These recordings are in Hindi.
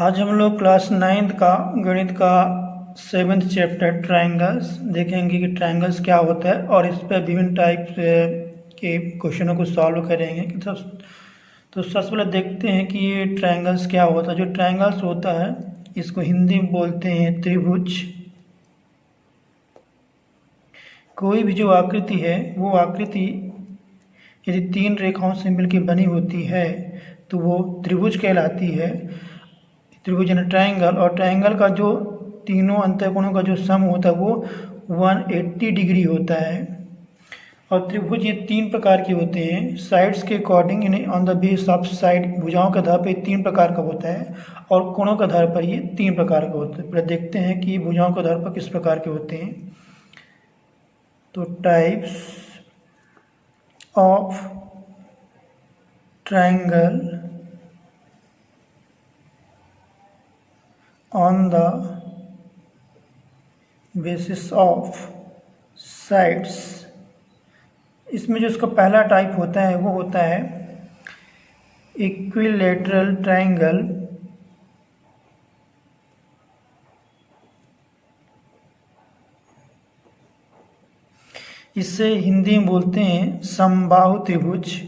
आज हम लोग क्लास 9th का गणित का 7th चैप्टर ट्रायंगल्स देखेंगे कि ट्रायंगल्स क्या होता है और इस पर विभिन्न टाइप के क्वेश्चनों को सॉल्व करेंगे कि सबसे पहले देखते हैं कि ये ट्रायंगल्स क्या होता है। जो ट्रायंगल्स होता है इसको हिंदी में बोलते हैं त्रिभुज। कोई भी जो आकृति है वो आकृति यदि तीन रेखाओं से मिलकर बनी होती है तो वो त्रिभुज कहलाती है। त्रिभुज यानी ट्रायंगल, और ट्रायंगल का जो तीनों अंतःकोणों का जो सम होता है वो 180 डिग्री होता है। और त्रिभुज ये तीन प्रकार के होते हैं साइड्स के अकॉर्डिंग, यानी on the base of side, भुजाओं के आधार पर तीन प्रकार का होता है और कोणों के आधार पर ये तीन प्रकार का होता है। पहले देखते हैं कि भुजाओं के आधार पर किस प्रकार के होते हैं। तो types of triangle on the basis of sides। इसमें जो इसका पहला टाइप होता है वो होता है इक्विलैटरल ट्रायंगल। इसे हिंदी में बोलते हैं समबाहु त्रिभुज।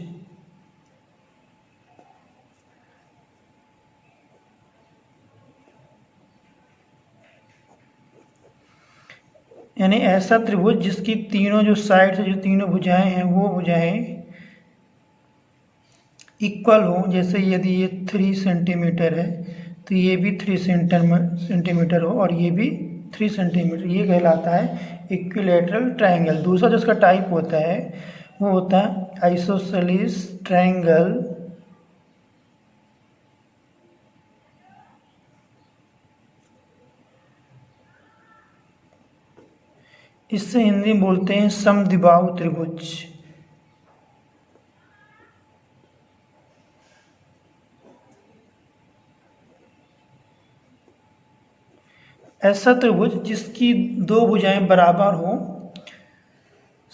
यानी ऐसा त्रिभुज जिसकी तीनों जो साइड से जो तीनों भुजाएं हैं वो भुजाएं इक्वल हो। जैसे यदि ये 3 सेंटीमीटर है तो ये भी 3 सेंटीमीटर हो और ये भी 3 सेंटीमीटर, ये कहलाता है इक्विलैटरल ट्रायंगल। दूसरा जो इसका टाइप होता है वो होता है आइसोसेलेस ट्रायंगल। इससे हिंदी में बोलते हैं समद्विबाहु त्रिभुज। ऐसा त्रिभुज जिसकी दो भुजाएं बराबर हो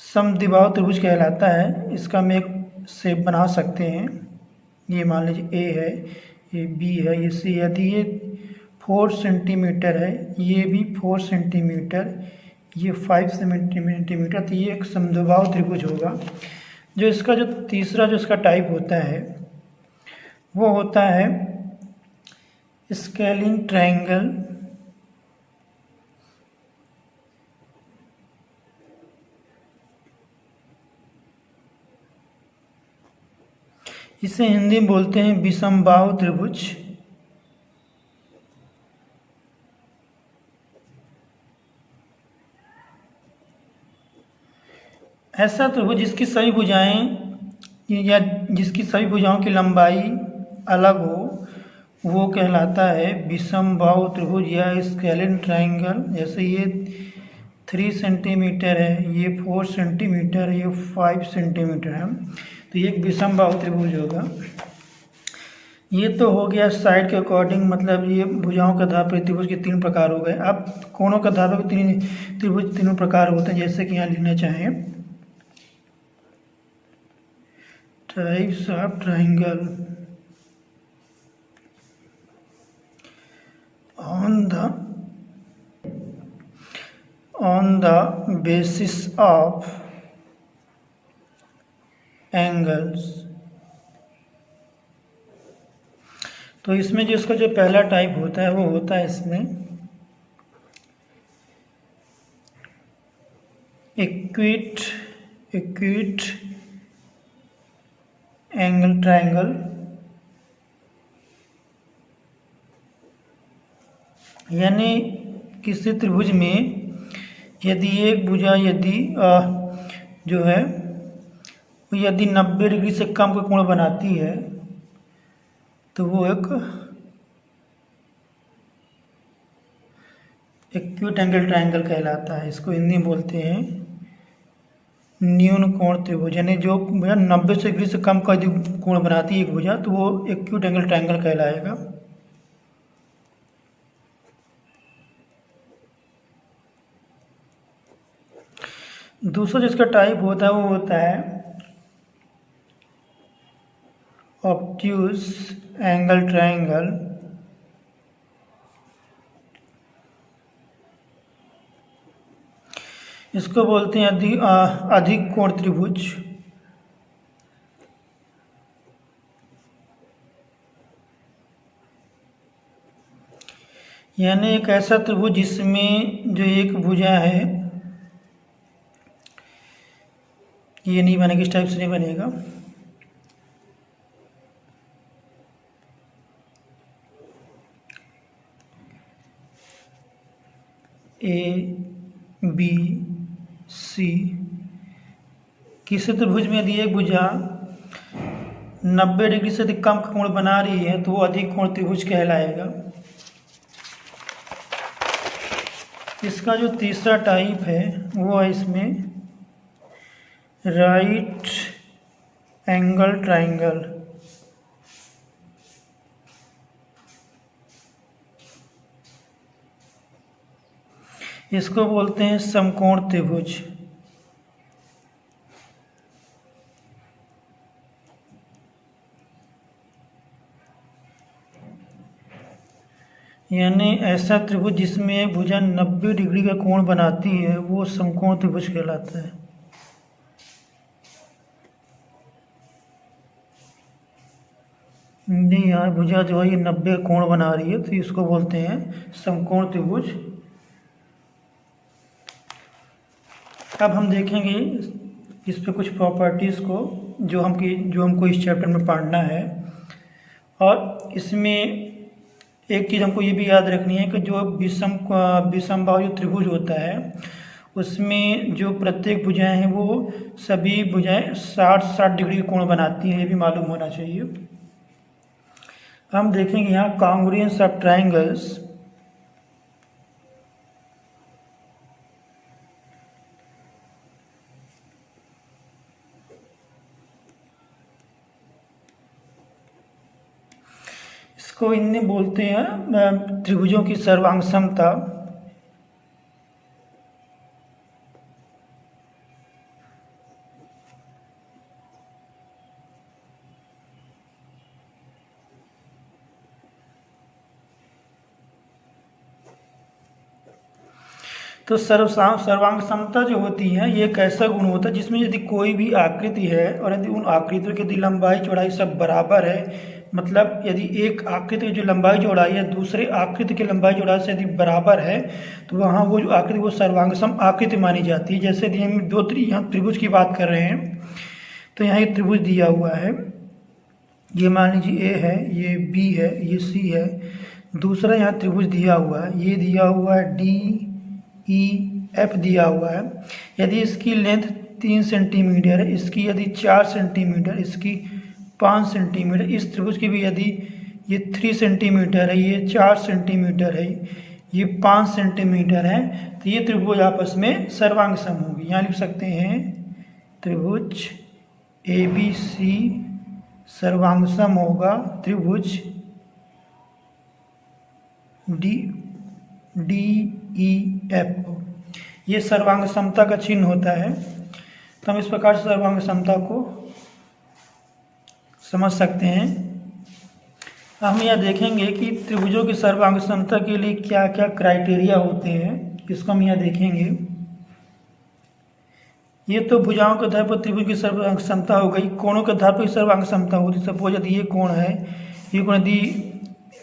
समद्विबाहु त्रिभुज कहलाता है। इसका हम एक शेप बना सकते हैं। ये मान लीजिए ए है, ये बी है, ये सी। यदि ये 4 सेंटीमीटर है, ये भी 4 सेंटीमीटर, ये 5 सेंटीमीटर, तो ये एक समद्विबाहु त्रिभुज होगा। जो इसका जो तीसरा जो इसका टाइप होता है वो होता है स्केलिंग ट्रायंगल। इसे हिंदी में बोलते हैं विषमबाहु त्रिभुज। ऐसा त्रिभुज जिसकी सभी भुजाएं या जिसकी सभी भुजाओं की लंबाई अलग हो वो कहलाता है विषमबाहु त्रिभुज या स्केलिन ट्रायंगल। जैसे ये 3 सेंटीमीटर है, ये 4 सेंटीमीटर, ये 5 सेंटीमीटर है, तो ये एक विषमबाहु त्रिभुज होगा। ये तो हो गया साइड के अकॉर्डिंग, मतलब ये भुजाओं के आधार पर त्रिभुज के तीन प्रकार हो गए। अब कोणों के आधार पर त्रिभुज तीनों प्रकार होते हैं। जैसे कि यहाँ लिखना चाहें types of triangle on the basis of angles। तो इसमें जो इसका जो पहला टाइप होता है वो होता है इसमें इक्विट एंगल ट्रायंगल। यानी किसी त्रिभुज में यदि एक भुजा जो है यदि 90 डिग्री से कम का कोण बनाती है तो वो एक एक्यूट एंगल ट्रायंगल कहलाता है। इसको हिंदी में बोलते हैं न्यून कोण त्रिभुज। यानी जो भुजा 90 डिग्री से कम का यदि कोण बनाती है एक भुजा तो वो एक्यूट एंगल ट्रायंगल कहलाएगा। दूसरा जिसका टाइप होता है वो होता है ऑब्ट्यूज एंगल ट्रायंगल। इसको बोलते हैं अधिक कोण त्रिभुज। यानी एक ऐसा त्रिभुज जिसमें जो एक भुजा है, ये नहीं बनेगा, इस टाइप से नहीं बनेगा। ए बी सी, किसी त्रिभुज में यदि एक भुजा 90 डिग्री से अधिक कम कोण बना रही है तो वो अधिक कोण त्रिभुज कहलाएगा। इसका जो तीसरा टाइप है वो है इसमें राइट एंगल ट्राइंगल। इसको बोलते हैं समकोण त्रिभुज। यानी ऐसा त्रिभुज जिसमें भुजा 90 डिग्री का कोण बनाती है वो समकोण त्रिभुज कहलाता है। नहीं, यहाँ भुजा जो है ये 90 कोण बना रही है तो इसको बोलते हैं समकोण त्रिभुज। अब हम देखेंगे इस पे कुछ प्रॉपर्टीज़ को जो हमको इस चैप्टर में पढ़ना है। और इसमें एक चीज़ हमको ये भी याद रखनी है कि जो विषमबाहु जो त्रिभुज होता है उसमें जो प्रत्येक भुजाएं हैं वो सभी भुजाएं 60 डिग्री कोण बनाती हैं, ये भी मालूम होना चाहिए। हम देखेंगे यहाँ कॉन्ग्रुएंस ऑफ ट्राइंगल्स। इसको इन्हें बोलते हैं त्रिभुजों की सर्वांग समता। तो सर्वांग समता जो होती है ये एक ऐसा गुण होता है जिसमें यदि कोई भी आकृति है और यदि उन आकृतियों की यदि लंबाई चौड़ाई सब बराबर है, मतलब यदि एक आकृति की जो लंबाई चौड़ाई है दूसरे आकृति की लंबाई चौड़ाई से यदि बराबर है तो वहाँ वो जो आकृति वो सर्वांग सम आकृति मानी जाती है। जैसे यदि हम यहाँ त्रिभुज की बात कर रहे हैं तो यहाँ एक त्रिभुज दिया हुआ है, ये मान लीजिए ए है, ये बी है, ये सी है। दूसरा यहाँ त्रिभुज दिया हुआ है, ये दिया हुआ है डी ई एफ दिया हुआ है। यदि इसकी लेंथ 3 सेंटीमीटर है, इसकी यदि 4 सेंटीमीटर, इसकी 5 सेंटीमीटर, इस त्रिभुज की भी यदि ये 3 सेंटीमीटर है, ये 4 सेंटीमीटर है, ये 5 सेंटीमीटर है, तो ये त्रिभुज आपस में सर्वांग सम होगी। यहाँ लिख सकते हैं त्रिभुज ए बी सी सर्वांग सम होगा त्रिभुज डी ई एफ। ये सर्वांग समता का चिन्ह होता है। तो हम इस प्रकार से सर्वांग समता को समझ सकते हैं। हम यह देखेंगे कि त्रिभुजों की सर्वांग समता के लिए क्या क्या क्राइटेरिया होते हैं, इसको हम यह देखेंगे। ये तो भुजाओं के आधार पर त्रिभुज की सर्वांग समता हो गई। कोणों के आधार पर सर्वांग समता होती। सपोज यदि ये कोण है, ये कोण यदि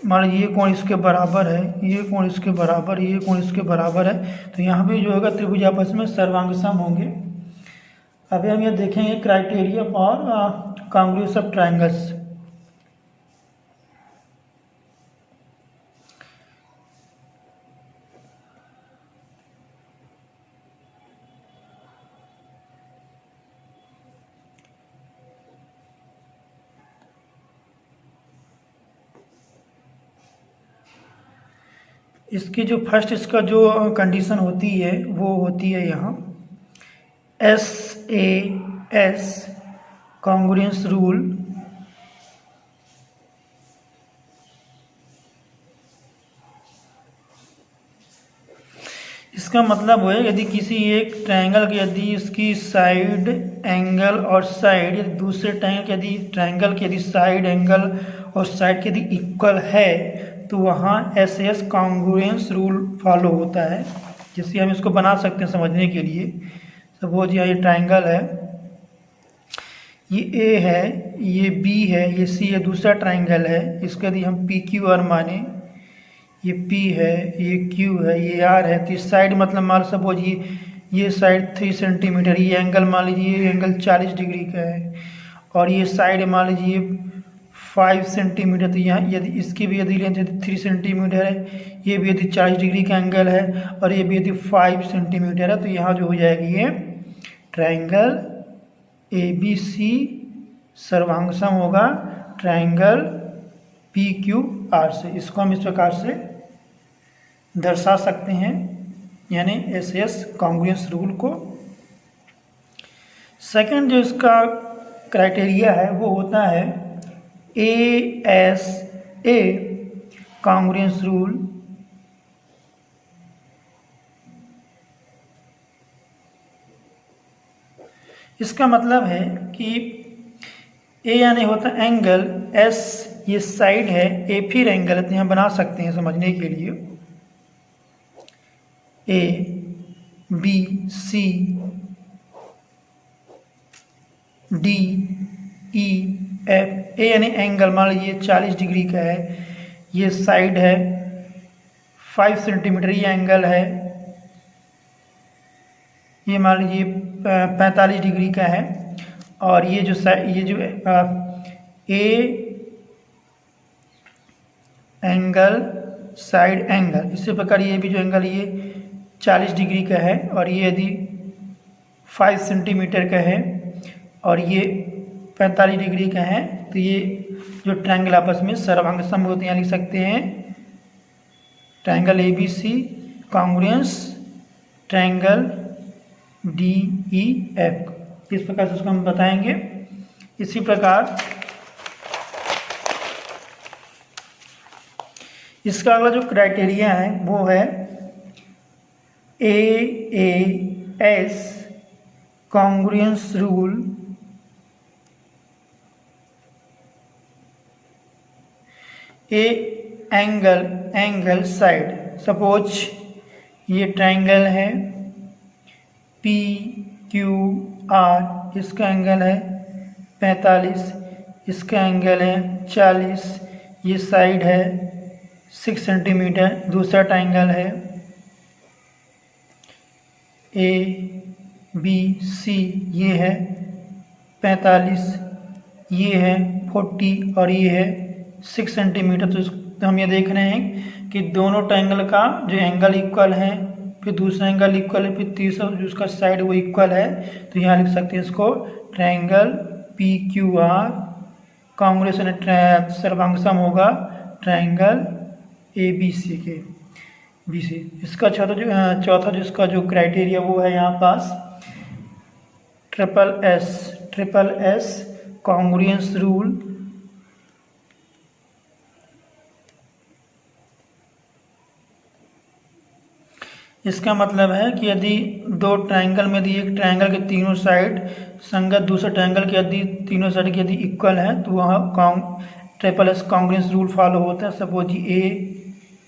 मान लीजिए ये कोण इसके बराबर है, ये कोण इसके बराबर, ये कोण इसके बराबर है, तो यहाँ भी जो होगा त्रिभुज आपस में सर्वांग सम होंगे। अभी हम ये देखेंगे criteria for congruence of triangles. इसकी जो फर्स्ट इसका जो कंडीशन होती है वो होती है यहाँ SAS कॉन्ग्रुएंस रूल। इसका मतलब है यदि किसी एक ट्रायंगल की यदि इसकी साइड एंगल और साइड यदि दूसरे ट्रायंगल की यदि साइड एंगल और साइड के यदि इक्वल है तो वहाँ SAS कॉन्ग्रुएंस रूल फॉलो होता है। जैसे हम इसको बना सकते हैं समझने के लिए। सपोज यहाँ ये ट्राइंगल है, ये ए है, ये बी है, ये सी है, दूसरा ट्राइंगल है। इसका यदि हम पी क्यू आर माने, ये P है, ये Q है, ये R है, तो इस साइड मतलब मान सपोज ये साइड 3 सेंटीमीटर, ये एंगल मान लीजिए ये एंगल 40 डिग्री का है, और ये साइड मान लीजिए 5 सेंटीमीटर। तो यहाँ यदि इसकी भी यदि लेंथ 3 सेंटीमीटर है, ये भी यदि 40 डिग्री का एंगल है, और ये भी यदि 5 सेंटीमीटर है, तो यहाँ जो हो जाएगी ये ट्राइंगल ABC सर्वांग सम होगा ट्राइंगल PQR से। इसको हम इस प्रकार से दर्शा सकते हैं, यानी SS कॉन्ग्रुएंस रूल को। सेकंड जो इसका क्राइटेरिया है वो होता है ASA कॉन्ग्रुएंस रूल। इसका मतलब है कि A यानी होता है एंगल, S ये साइड है, A फिर एंगल है। तो यहाँ बना सकते हैं समझने के लिए, ABC DEF। A यानी एंगल मान लीजिए 40 डिग्री का है, ये साइड है 5 सेंटीमीटर, ये एंगल है, ये मान लीजिए 45 डिग्री का है, और ये जो A एंगल साइड एंगल, इसी प्रकार ये भी जो एंगल ये 40 डिग्री का है, और ये यदि 5 सेंटीमीटर का है, और ये 45 डिग्री का है, तो ये जो ट्रायंगल आपस में सर्वांग सम होते हैं। यहाँ लिख सकते हैं triangle ABC congruence triangle DEF। इस प्रकार से उसको हम बताएंगे। इसी प्रकार इसका अगला जो क्राइटेरिया है वो है AAS congruence rule. A angle side, suppose ये ट्रायंगल है PQR, इसका एंगल है 45, इसका एंगल है 40, ये साइड है 6 सेंटीमीटर। दूसरा ट्रायंगल है ABC, ये है 45, ये है 40 और ये है 6 सेंटीमीटर। तो हम ये देख रहे हैं कि दोनों ट्रायंगल का जो एंगल इक्वल है, फिर दूसरा एंगल इक्वल है, फिर तीसरा जो उसका साइड वो इक्वल है। तो यहाँ लिख सकते हैं इसको ट्रायंगल PQR कॉन्ग्रुएंस सर्वांग सम होगा ट्रायंगल ABC के BC। इसका चौथा जो इसका जो क्राइटेरिया वो है यहाँ पास ट्रिपल एस कॉन्ग्रुएंस रूल। इसका मतलब है कि यदि दो ट्रायंगल में यदि एक ट्रायंगल के तीनों साइड संगत, दूसरे ट्रायंगल के यदि तीनों साइड के यदि इक्वल है, तो वहाँ triple S congruence rule follow होता है। सपोज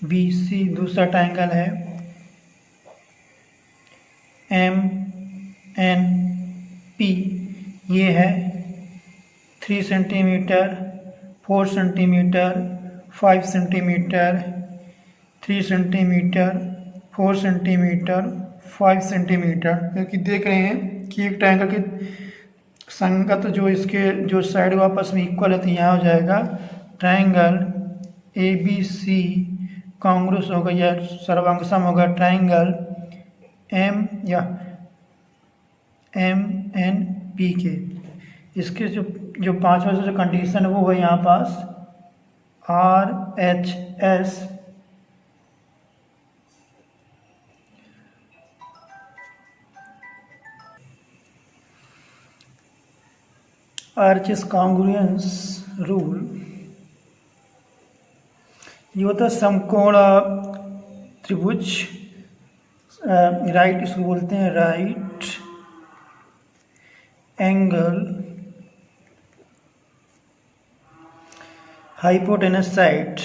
ABC दूसरा ट्रायंगल है, MNP ये है 3 centimetre, 4 centimetre, 5 centimetre, 3 centimetre, 4 centimetre, 5 centimetre. क्योंकि देख रहे हैं कि एक ट्रायंगल के संगत जो इसके जो साइड वापस में इक्वल है, तो यहाँ हो जाएगा ट्रायंगल ABC कॉन्ग्रुएंस होगा या सर्वांग सम होगा ट्रायंगल MNP के। इसके जो पांचवा जो कंडीशन है वो है यहाँ पास RHS RHS कॉन्ग्रुएंस रूल। ये होता है समकोण त्रिभुज, राइट इसको बोलते हैं राइट एंगल हाइपोटेनस साइड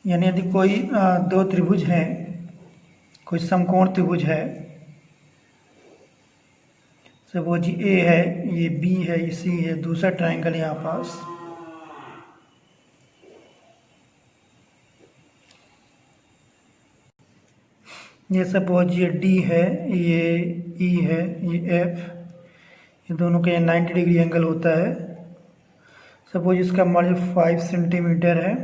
यानी यदि कोई दो त्रिभुज है, कोई समकोण त्रिभुज है, सपोज ए है, ये बी है, ये सी है, दूसरा ट्रायंगल यहाँ पास, ये सपोज ये डी है, ये ई है, ये एफ, ये दोनों का 90 डिग्री एंगल होता है। सपोज इसका मान 5 सेंटीमीटर है,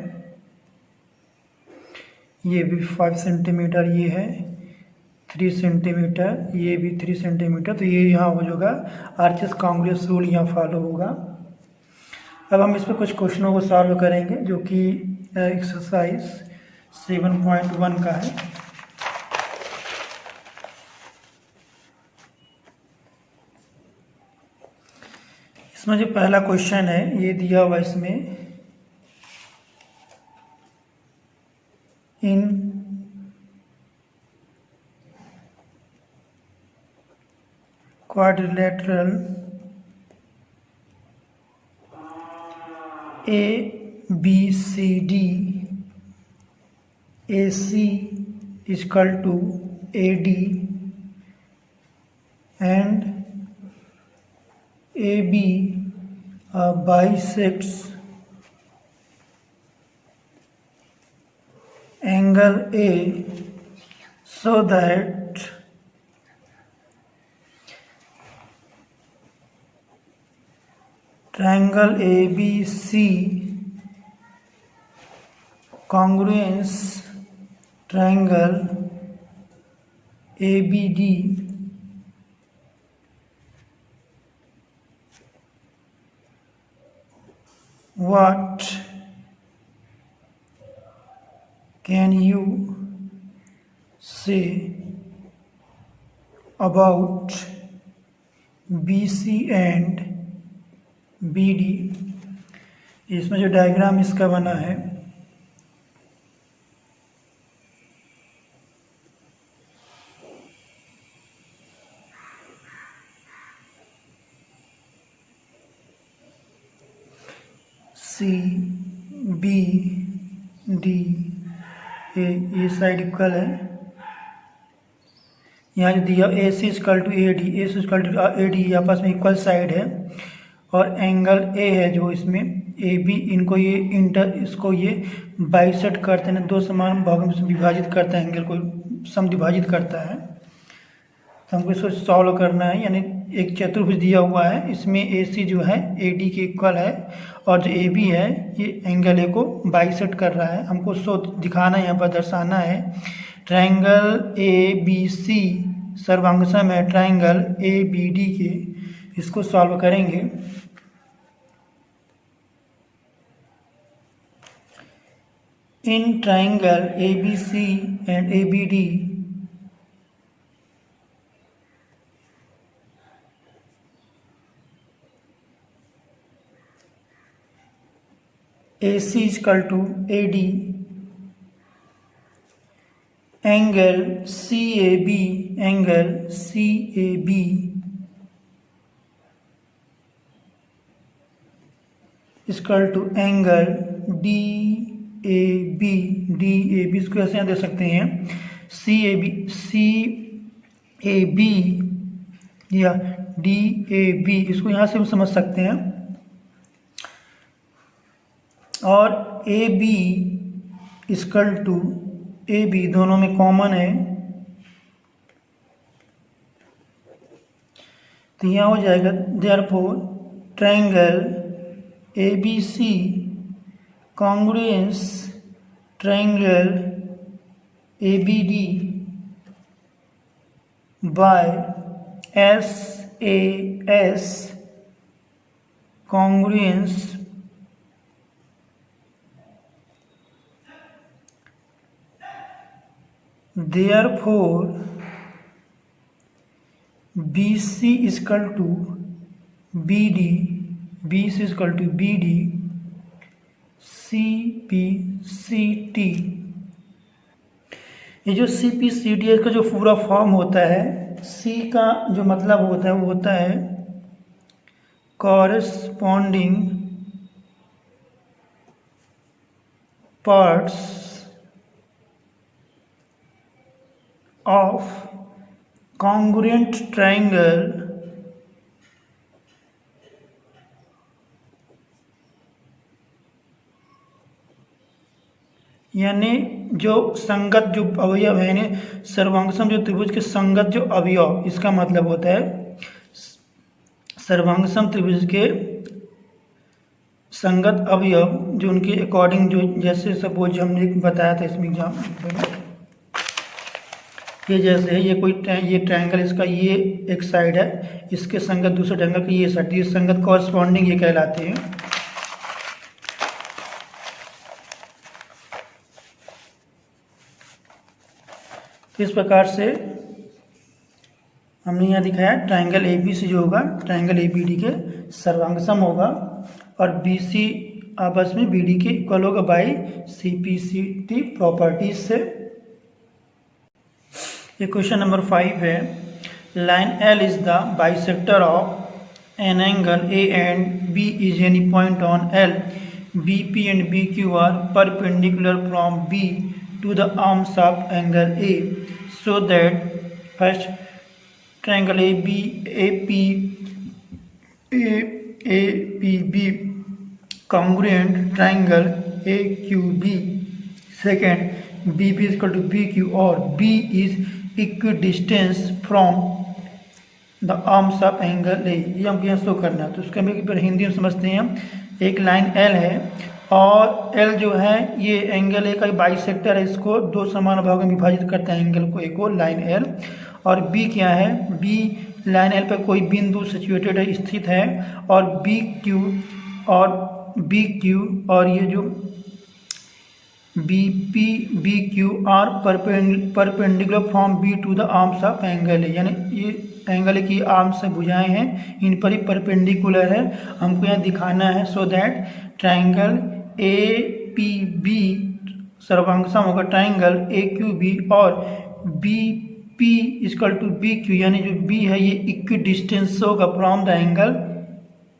ये भी 5 सेंटीमीटर, ये है 3 सेंटीमीटर, ये भी 3 सेंटीमीटर, तो ये यहाँ हो जाएगा आर्चेस कांग्रेस रूल यहाँ फॉलो होगा। अब हम इस पर कुछ क्वेश्चनों को सॉल्व करेंगे जो कि एक्सरसाइज 7.1 का है। इसमें जो पहला क्वेश्चन है ये दिया हुआ, इसमें in quadrilateral ABCD AC equal to AD and AB bisects angle A so that triangle ABC congruence triangle ABD what can you say about BC and BD? इसमें जो डायग्राम इसका बना है, C B D ये साइड इक्वल है। यहाँ जो दिया A C equal to A D, A C equal to A D आपस में इक्वल साइड है, और एंगल ए है जो इसमें ए बी, इनको ये इसको ये बाइसेक्ट करते हैं, दो समान भागों में विभाजित करता है, एंगल को समद्विभाजित करता है। तो हमको इसको सॉल्व करना है, यानी एक चतुर्भुज दिया हुआ है, इसमें ए सी जो है ए डी के इक्वल है, और जो ए बी है ये एंगल ए को बाइसेक्ट कर रहा है। हमको उसको दिखाना है, यहाँ पर दर्शाना है ट्रायंगल ए बी सी सर्वांगसम है ट्रायंगल ए बी डी के। इसको सॉल्व करेंगे। In triangle A B C and A B D AC equal to AD, angle CAB equal to angle DAB इसको ऐसे यहाँ दे सकते हैं CAB या DAB, इसको यहाँ से हम समझ सकते हैं। और AB इक्वल टू AB दोनों में कॉमन है, तो यहाँ हो जाएगा therefore triangle ABC congruence triangle ABD by SAS congruence therefore BC equal to BD CPCT। ये जो CPCT का जो पूरा फॉर्म होता है, C का जो मतलब होता है वो होता है corresponding parts of congruent triangle यानी जो संगत जो अवयव है, यानी सर्वांगसम जो त्रिभुज के संगत जो अवयव, इसका मतलब होता है सर्वांगसम त्रिभुज के संगत अवयव जो उनके अकॉर्डिंग, जो जैसे सपोज हमने बताया था इसमें एग्जाम में, ये जैसे है, ये कोई ये ट्रायंगल, इसका ये एक साइड है, इसके संगत दूसरे ट्रायंगल की ये साइड, ये संगत कॉरस्पॉन्डिंग ये कहलाते हैं। तो इस प्रकार से हमने यहाँ दिखाया ट्रायंगल ए बी सी जो होगा ट्रायंगल ए बी डी के सर्वांगसम होगा और बी सी आपस में बी डी के इक्वल होगा by C P C T properties से। ये क्वेश्चन नंबर 5 है, line L is the bisector of an angle A and B is any point on L, B P and B Q are perpendicular from B to the arms of angle A, so that first triangle APB congruent triangle AQB, second BB is equal to BQ or B is equidistant from the arms of angle A, ये हमको यहाँ शो करना है। तो उसका हम हिंदी में समझते हैं, एक लाइन L है और L जो है ये एंगल ए का बाइसेक्टर है, इसको दो समान भागों में विभाजित करता है एंगल को, एक और लाइन L। और B क्या है, B लाइन L पर कोई बिंदु सिचुएटेड है, स्थित है, और BQ और ये जो BQ are perpendicular from B to the arms of angle A, यानी ये एंगल की आर्म्स से भुजाएं हैं, इन पर ही परपेंडिकुलर है, हमको यहाँ दिखाना है। सो दैट ट्राइंगल APB सर्वांगसम होगा ट्राइंगल AQB और BP इक्वल टू BQ, यानी जो B है ये इक्विडिस्टेंस होगा फ्रॉम द एंगल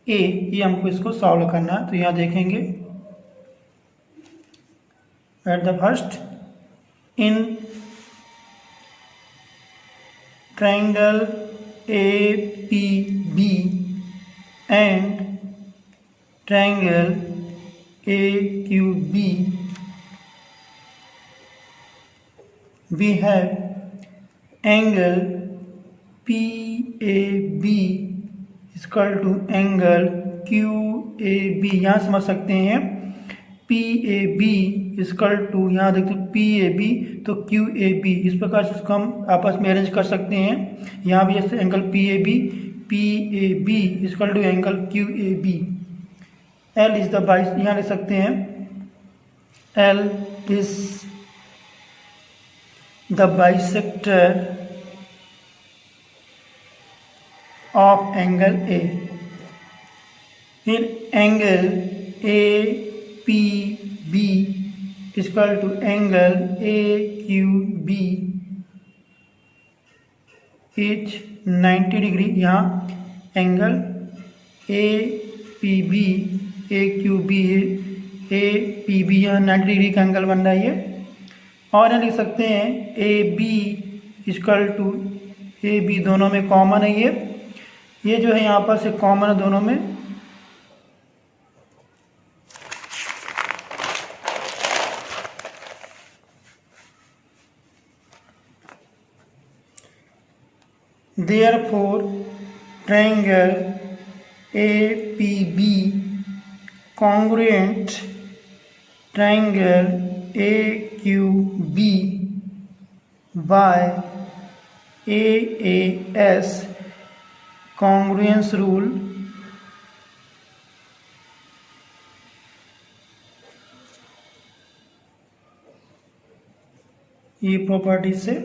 A, ये हमको इसको सॉल्व करना है। तो यहाँ देखेंगे at the first in triangle APB and triangle AQB we have angle PAB is equal to angle QAB, यहाँ समझ सकते हैं PAB is equal to, यहाँ देखते हैं PAB तो QAB, इस प्रकार से इसको हम आपस में अरेंज कर सकते हैं। यहाँ भी जैसे angle PAB is equal to angle QAB, L is the bis, यहाँ लिख सकते हैं L is the bisector of angle A, फिर angle APB is equal to angle AQB is 90 degree, यहाँ एंगल APB यहाँ 90 डिग्री का एंगल बन रहा है ये। और यहाँ लिख सकते हैं AB इक्वल टू AB, दोनों में कॉमन है ये जो है यहाँ पर से कॉमन है दोनों में, therefore triangle APB congruent triangle AQB by AAS congruence rule ये प्रॉपर्टी से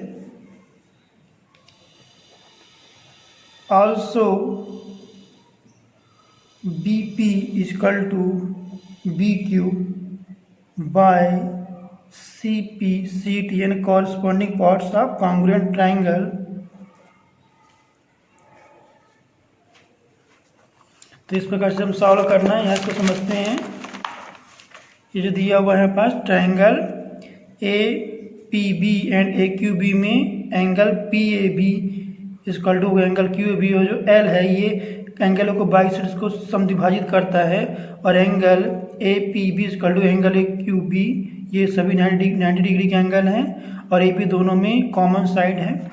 also BP is equal to BQ by CP CT and corresponding parts of congruent triangle। तो इस प्रकार से हम सॉल्व करना है, यहाँ इसको समझते हैं। ये जो दिया हुआ है पास ट्राइंगल APB एंड AQB में angle P A B equal to angle Q A B, और जो एल है ये एंगलों को बाई साइड्स को समद्विभाजित करता है, और angle A P B equal to angle A Q B, ये सभी 90 डिग्री के एंगल हैं और ए पी दोनों में कॉमन साइड है।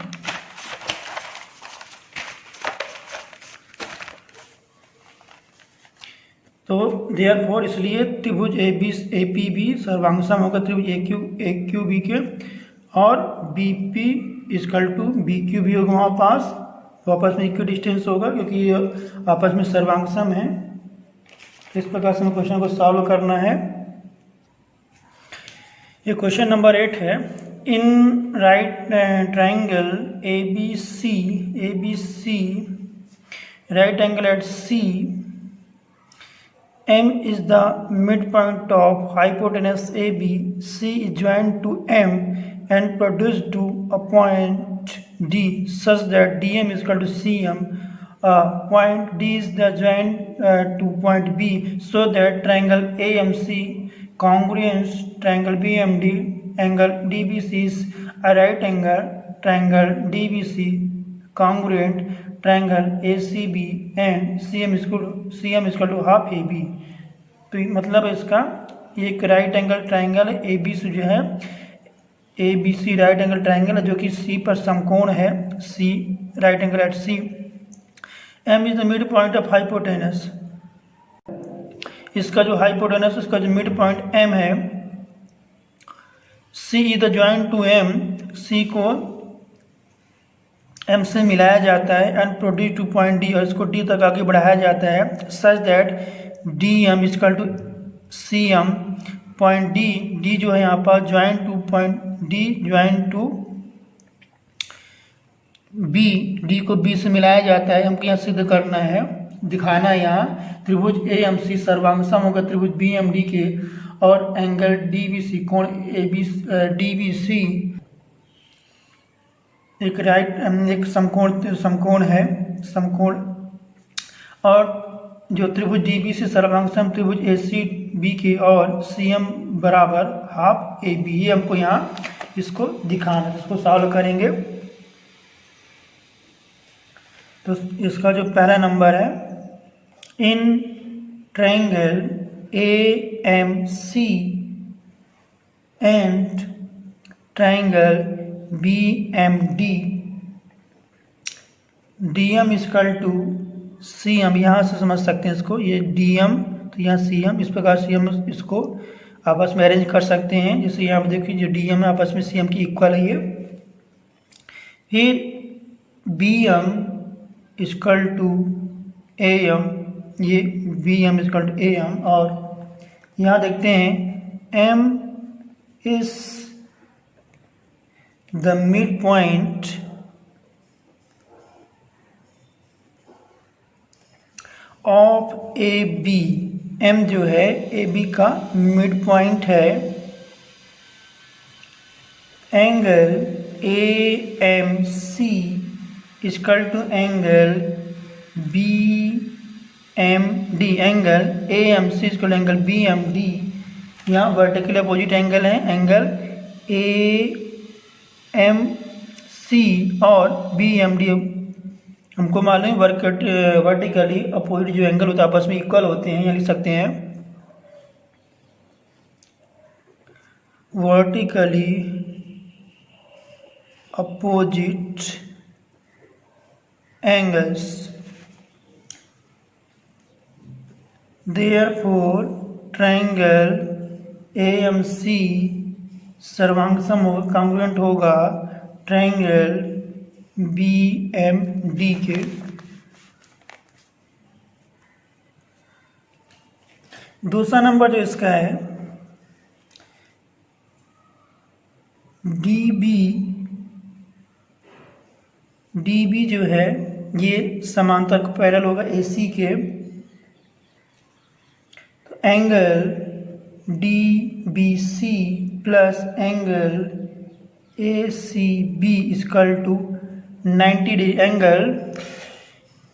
तो देयरफॉर इसलिए त्रिभुज ए पी बी सर्वांगसम होगा त्रिभुज ए क्यू बी के, और B P equal to B Q B होगा वहाँ पास, आपस में इक्वी डिस्टेंस होगा क्योंकि ये आपस में सर्वांगसम है। इस प्रकार से हमें क्वेश्चन को सॉल्व करना है। ये क्वेश्चन नंबर 8 है। In right triangle A B C right angle at C, M is the midpoint of hypotenuse AB. C is joined to M and produced to a point D such that DM is equal to CM. Point D is the joint to point B, so that triangle AMC congruent triangle BMD, angle DBC is a right angle triangle DBC congruent triangle ACB and CM equal to half AB। तो मतलब इसका एक राइट एंगल ट्रायंगल ABC जो है ABC राइट एंगल ट्रायंगल है जो कि C पर समकोण है, C right angle at C। M is the midpoint of hypotenuse, इसका जो हाइपोटेनस इसका जो मिड पॉइंट M है। C is the joint to M, C को M से मिलाया जाता है, and produce to point D, और इसको D तक आगे बढ़ाया जाता है, such that DM equal to CM। Point D जो है यहाँ पर joint to point D joint to B, D को B से मिलाया जाता है। हमको यहाँ सिद्ध करना है, दिखाना है यहाँ त्रिभुज AMC सर्वांगसम होगा त्रिभुज BMD के, और एंगल DBC कोण DBC एक समकोण है, और जो त्रिभुज DBC सर्वांगसम त्रिभुज ACB के, और CM बराबर हाफ AB। ये हमको यहाँ इसको दिखाना है, इसको सॉल्व करेंगे। तो इसका जो पहला नंबर है, in triangle AMC and triangle BMD, DM equal to CM। यहाँ से समझ सकते हैं इसको, ये DM तो यहाँ CM, इस प्रकार से हम इसको आपस में अरेंज कर सकते हैं। जैसे यहाँ पर देखिए जो DM है आपस में CM की इक्वल है ये। फिर BM इक्वल टू AM, ये BM इक्वल टू AM, और यहाँ देखते हैं M is the midpoint of AB, M जो है AB का मिड पॉइंट है, angle AMC equal to angle BMD, angle AMC equal to angle BMD। यहाँ वर्टिकल अपोजिट एंगल है, एंगल AMC और BMD हमको मालूम है वर्टिकली अपोजिट जो एंगल होता है आपस में इक्वल होते हैं। यहाँ लिख सकते हैं vertically opposite angles, therefore triangle AMC सर्वांगसम कॉन्ग्रुएंट होगा ट्रायंगल BMD के। दूसरा नंबर जो इसका है DB जो है ये समांतर पैरेलल होगा AC के, तो angle DBC plus angle ACB equal to 90 degree. Angle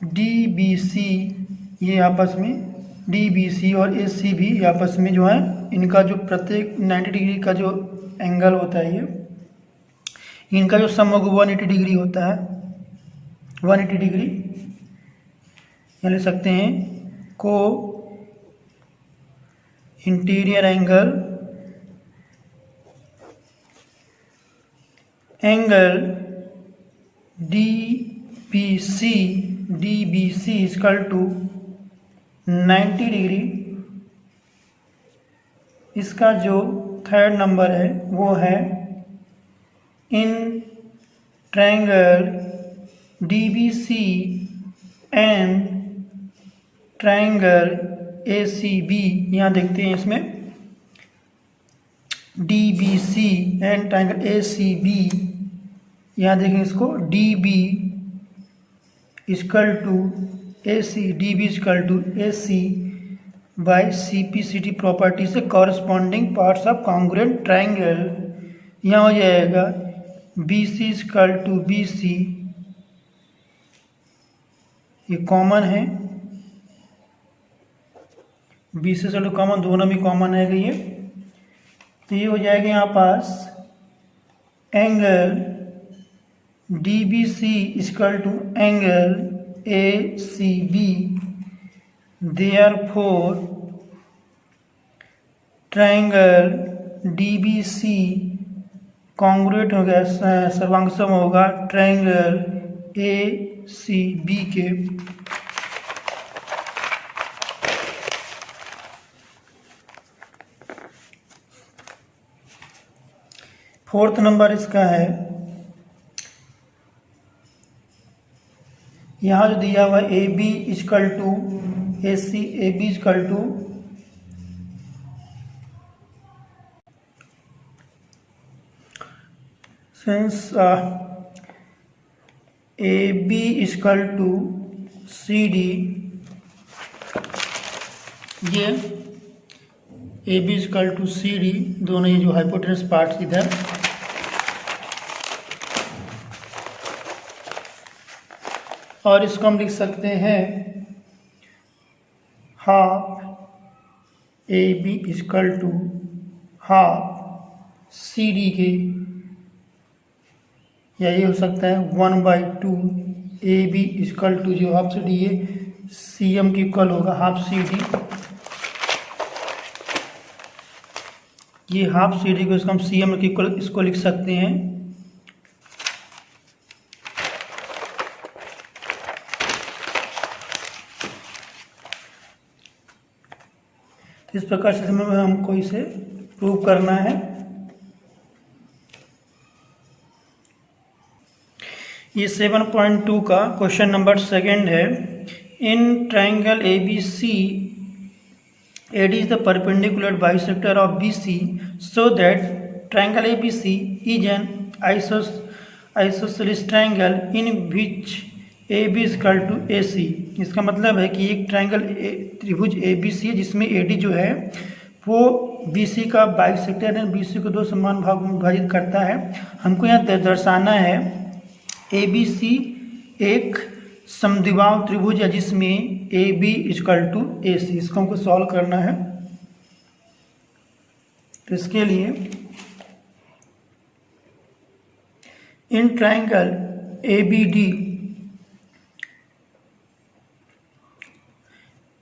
DBC ये आपस में DBC और ACB आपस में जो है इनका जो प्रत्येक 90 डिग्री का जो एंगल होता है इनका जो सम होगा 180 डिग्री होता है, 180 डिग्री। यहाँ लिख सकते हैं को interior angle DBC equal to 90 degree. इसका जो थर्ड नंबर है वो है in triangle DBC and triangle ACB। यहाँ देखते हैं इसमें DBC एंड ट्रायंगल ACB। यहाँ देखें इसको DB equal to AC by CPCT property से corresponding parts of congruent triangle. यहाँ हो जाएगा BC इक्वल टू BC, ये कॉमन है, BC से कॉमन, दोनों में कॉमन है ये। तो ये हो जाएगा यहाँ पास angle DBC equal to angle ACB। Therefore triangle DBC congruent हो गया, सर्वांगसम होगा ट्रायंगल ACB के। फोर्थ नंबर इसका है, यहाँ जो दिया हुआ AB equal to AC, AB equal to since AB equal to CD, ये AB इक्वल टू CD, दोनों ये जो हाइपोटेनस पार्ट्स इधर, और इसको हम लिख सकते हैं half AB equal to half CD के, या ये हो सकता है 1/2 AB इक्वल टू जो हाफ CD है CM की इक्वल होगा हाफ CD। ये हाफ CD को इसको हम CM की इक्वल इसको लिख सकते हैं। इस प्रकार से हमें हमको इसे प्रूव करना है। ये 7.2 का क्वेश्चन नंबर सेकंड है। In triangle ABC AD is the perpendicular bisector of BC so that triangle ABC is an isosceles triangle in which AB is equal to AC। इसका मतलब है कि एक ट्रायंगल त्रिभुज ABC है जिसमें AD जो है वो BC का बाइसेक्टर है, BC को दो समान भागों में विभाजित करता है। हमको यहाँ दर्शाना है ABC एक समद्विबाहु त्रिभुज है जिसमें AB इक्वल टू AC। इसको हमको सॉल्व करना है। तो इसके लिए इन ट्रायंगल ABD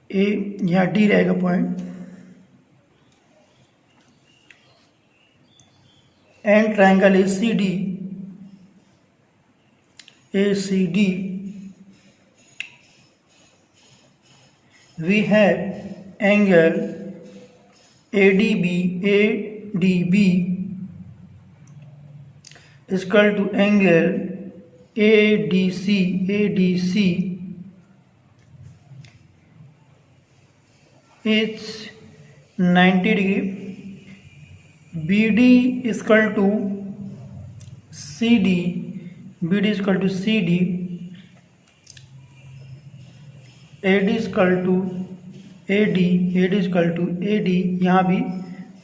यहाँ D रहेगा point, and triangle ACD we have angle ADB is equal to angle ADC is 90 degree। BD is equal to CD, AD is equal to AD, यहाँ भी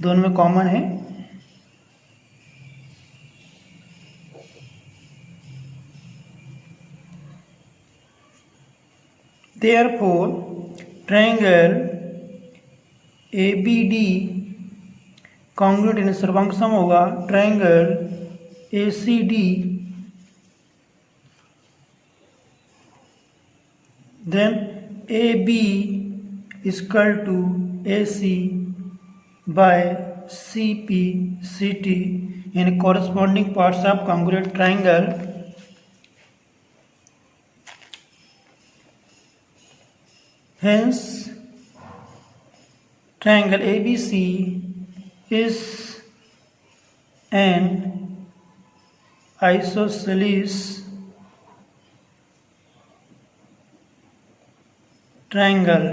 दोनों में कॉमन है। Therefore triangle ABD कॉन्ग्रुएंट इन सर्वांग सम होगा triangle ACD, then AB is equal to AC by CP CT in corresponding parts of congruent triangle. Hence, triangle ABC is an isosceles triangle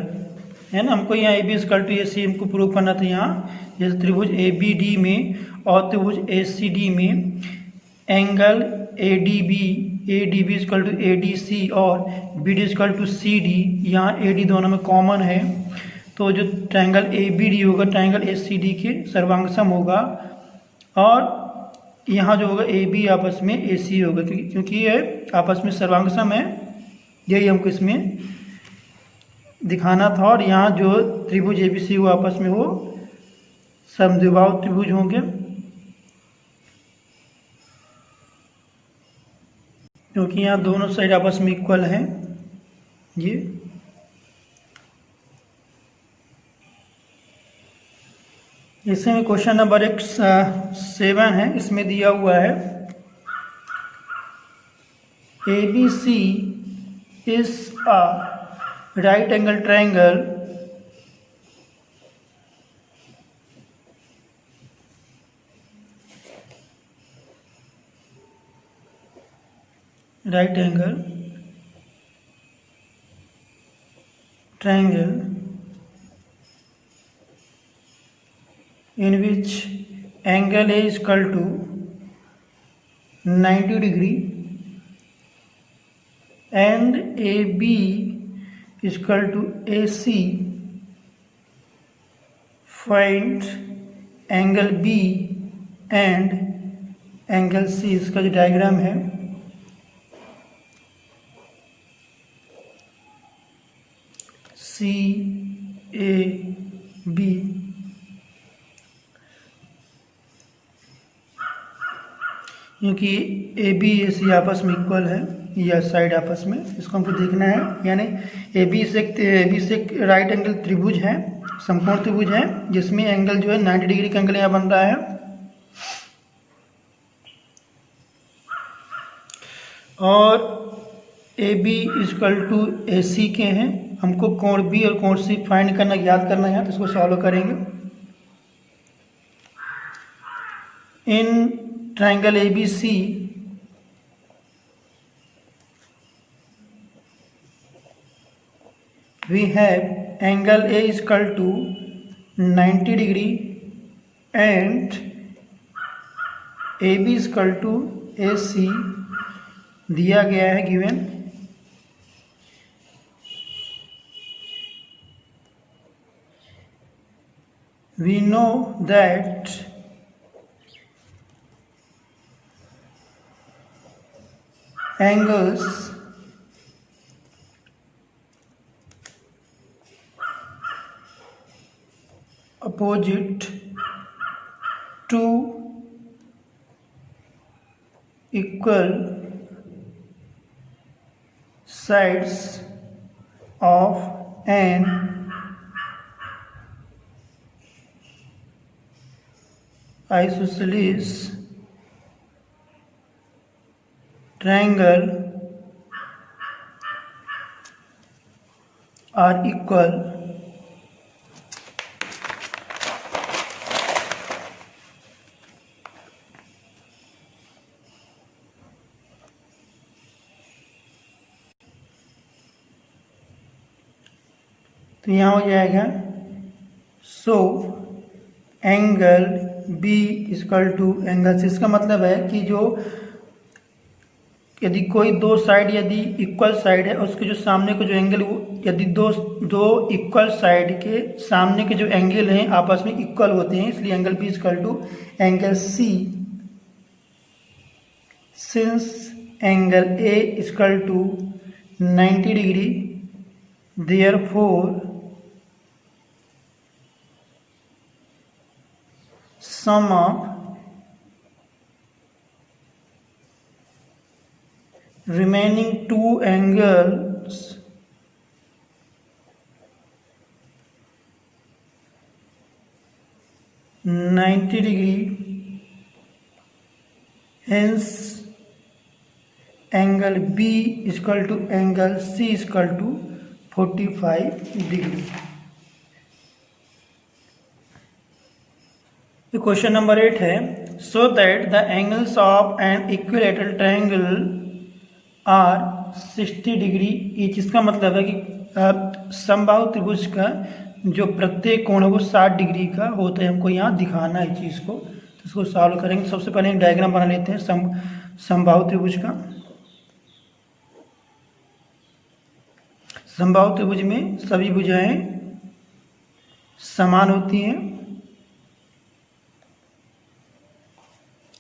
है ना। हमको यहाँ ए बी इक्वल टू ए सी हमको प्रूव करना था। यहाँ जैसे त्रिभुज ए बी डी में और त्रिभुज ए सी डी में angle A D B equal to A D C और B D equal to C D, यहाँ ए डी दोनों में कॉमन है। तो जो ट्रायंगल ए बी डी होगा ट्रायंगल ए सी डी के सर्वांग सम होगा, और यहाँ जो होगा ए बी आपस में ए सी होगा, क्योंकि ये आपस में सर्वांग सम है। यही हमको इसमें दिखाना था। और यहाँ जो त्रिभुज ए बी सी वो आपस में वो समद्विबाहु त्रिभुज होंगे, क्योंकि यहाँ दोनों साइड आपस में इक्वल हैं। ये इसमें क्वेश्चन नंबर 7 है। इसमें दिया हुआ है A B C is a right angle triangle in which angle A is equal to 90 degree and AB is equal to AC. Find angle B and angle C। इसका जो डायग्राम है CAB, क्योंकि ए बी ए सी आपस में इक्वल है या साइड आपस में, इसको हमको देखना है। यानी ए बी से एक राइट एंगल त्रिभुज है, समकोण त्रिभुज है, जिसमें एंगल जो है 90 डिग्री का एंगल यहाँ बन रहा है। और ए बी इक्वल टू ए सी के हैं। हमको कोण बी और कोण सी फाइंड करना, याद करना है, तो इसको सॉल्व करेंगे। In triangle A B C we have angle A is equal to 90 degree and AB is equal to AC दिया गया है given. We know that angles opposite to equal sides of an isosceles triangle are equal तो यहाँ हो जाएगा so angle B equal to angle C. इसका मतलब है कि जो यदि कोई दो साइड यदि इक्वल साइड है, उसके जो सामने को जो एंगल यदि दो इक्वल साइड के सामने के जो एंगल हैं आपस में इक्वल होते हैं, इसलिए angle B equal to angle C. Since angle A equal to 90 degree, therefore sum of remaining two angles (90°), hence angle B is equal to angle C is equal to 45°. Question number 8 है, so that the angles of an equilateral triangle are 60° each. इसका मतलब है कि समबाहु त्रिभुज का जो प्रत्येक कोण है वो 60 डिग्री का होता है। हमको यहाँ दिखाना है चीज़ को, तो इसको सॉल्व करेंगे। सबसे पहले एक डायग्राम बना लेते हैं समबाहु त्रिभुज का। समबाहु त्रिभुज में सभी भुजाएं समान होती हैं।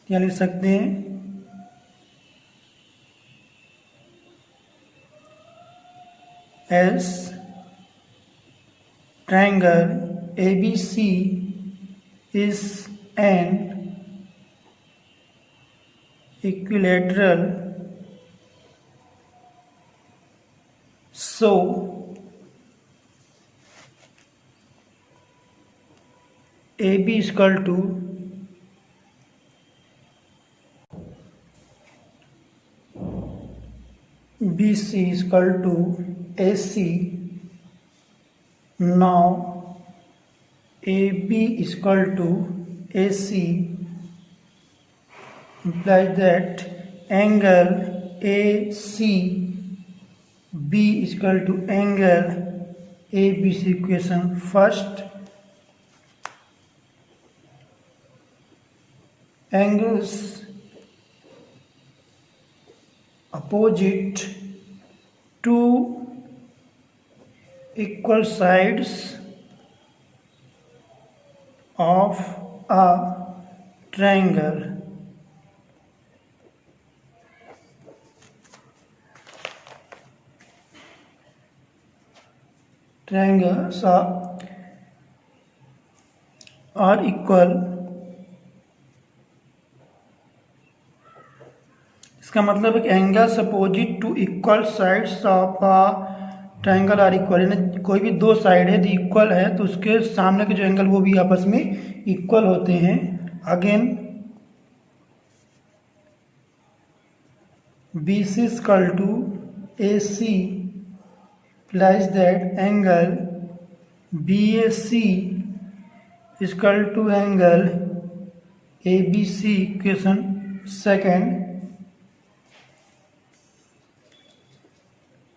क्या लिख सकते हैं, S triangle ABC is an equilateral, so AB is equal to BC is equal to AC. Now AB is equal to AC implies that angle ACB is equal to angle ABC. Equation first, angles opposite two equal sides of a triangle are equal। इसका मतलब है कि angles opposite to equal sides of a triangle are equal, यानी कोई भी दो साइड है यदि इक्वल है तो उसके सामने के जो एंगल वो भी आपस में इक्वल होते हैं। Again BC is equal to AC implies that angle BAC is equal to angle ABC. Equation second,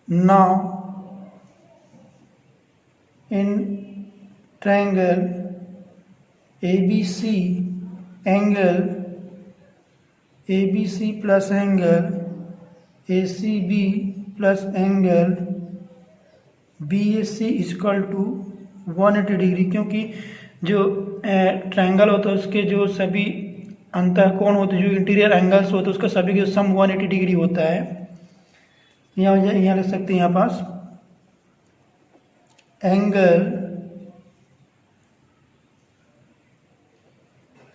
now in triangle ABC, angle ABC plus angle ACB plus angle BAC is equal to 180°। क्योंकि जो ट्रायंगल होता है उसके जो सभी अंतःकोण होते हैं, जो इंटीरियर एंगल्स होते हैं, उसका सभी के सम 180° होता है। यहाँ लिख सकते हैं यहाँ पास angle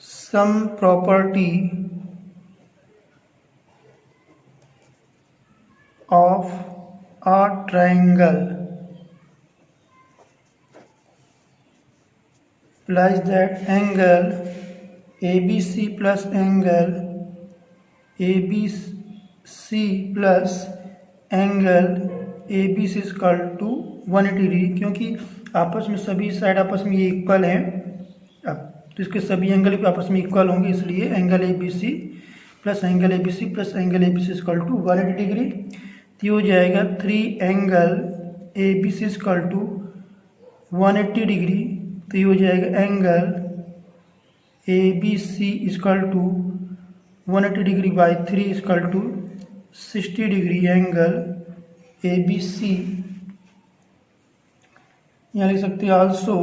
sum property of a triangle implies that angle ABC plus angle ABC plus angle ABC is equal to 180°। क्योंकि आपस में सभी साइड आपस में ये इक्वल हैं, अब तो इसके सभी एंगल भी आपस में इक्वल होंगे, इसलिए angle ABC plus angle ABC plus angle ABC is equal to 180°। तो ये हो जाएगा 3 angle ABC is equal to 180°। तो ये हो जाएगा angle ABC is equal to 180° by 3 is equal to 60° angle ABC। यहाँ लिख सकते हैं also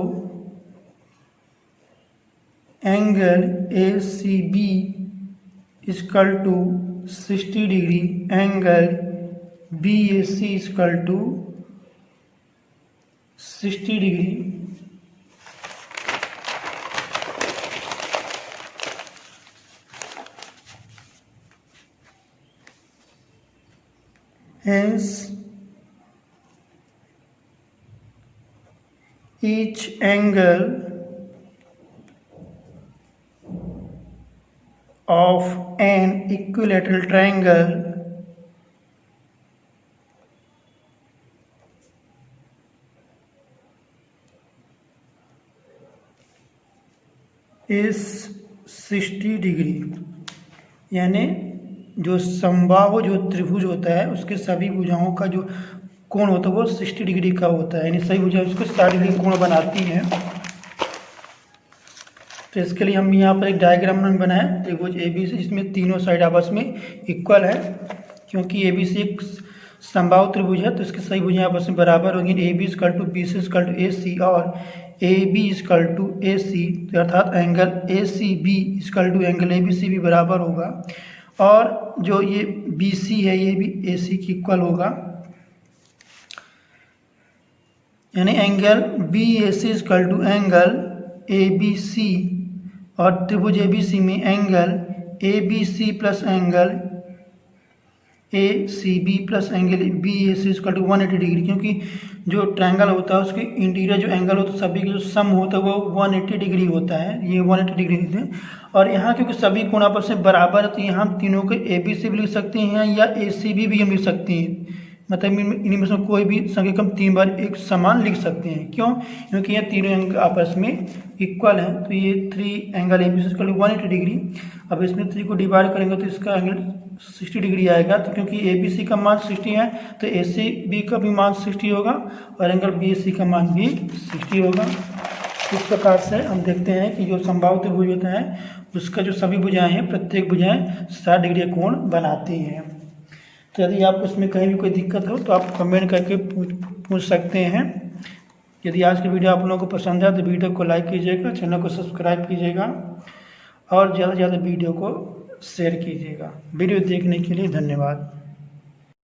angle ACB is equal to 60°, angle BAC is equal to 60°। Hence, each angle of an equilateral triangle is 60 degree. यानी जो समबाहु जो त्रिभुज होता है उसके सभी भुजाओं का जो कोण होता है वो 60 डिग्री का होता है, यानी सभी भुजाएं उसको 60 डिग्री कोण बनाती हैं। तो इसके लिए हम यहाँ पर एक डायग्राम बनाए त्रिभुज ABC जिसमें तीनों साइड आपस में इक्वल है। क्योंकि ABC एक समबाहु त्रिभुज है तो इसकी सभी भुजाएं आपस में बराबर होंगी। AB = BC = AC और AB = AC, अर्थात एंगल ACB = एंगल ABC भी बराबर होगा। और जो ये BC है ये भी AC की इक्वल होगा, यानी एंगल BAC = एंगल ABC और त्रिभुज ABC में angle ABC plus angle ACB plus angle BAC = 180 degree. क्योंकि जो ट्रायंगल होता है उसके इंटीरियर जो एंगल होता है सभी का जो सम होता है वो 180 डिग्री होता है, ये 180 डिग्री होते हैं। और यहाँ क्योंकि सभी कोण आपस में बराबर है तो यहाँ हम तीनों को ABC भी लिख सकते हैं या ACB भी हम लिख सकते हैं। मतलब इनमें से कोई भी संख्या हम 3 बार एक समान लिख सकते हैं। क्यों? क्योंकि ये तीनों एंगल आपस में इक्वल हैं। तो ये 3 एंगल ABC = 180 डिग्री। अब इसमें 3 को डिवाइड करेंगे तो इसका एंगल 60 डिग्री आएगा। तो क्योंकि ABC का मान 60 है तो ACB का भी मान 60 होगा और एंगल BAC का मान भी 60 होगा। इस प्रकार से हम देखते हैं कि जो समबाहु त्रिभुज होता है उसका जो सभी भुजाएं हैं प्रत्येक भुजाएं 60 डिग्री कोण बनाती हैं। तो यदि आपको इसमें कहीं भी कोई दिक्कत हो तो आप कमेंट करके पूछ सकते हैं। यदि आज की वीडियो आप लोगों को पसंद है तो वीडियो को लाइक कीजिएगा, चैनल को सब्सक्राइब कीजिएगा और ज़्यादा से ज़्यादा वीडियो को शेयर कीजिएगा। वीडियो देखने के लिए धन्यवाद।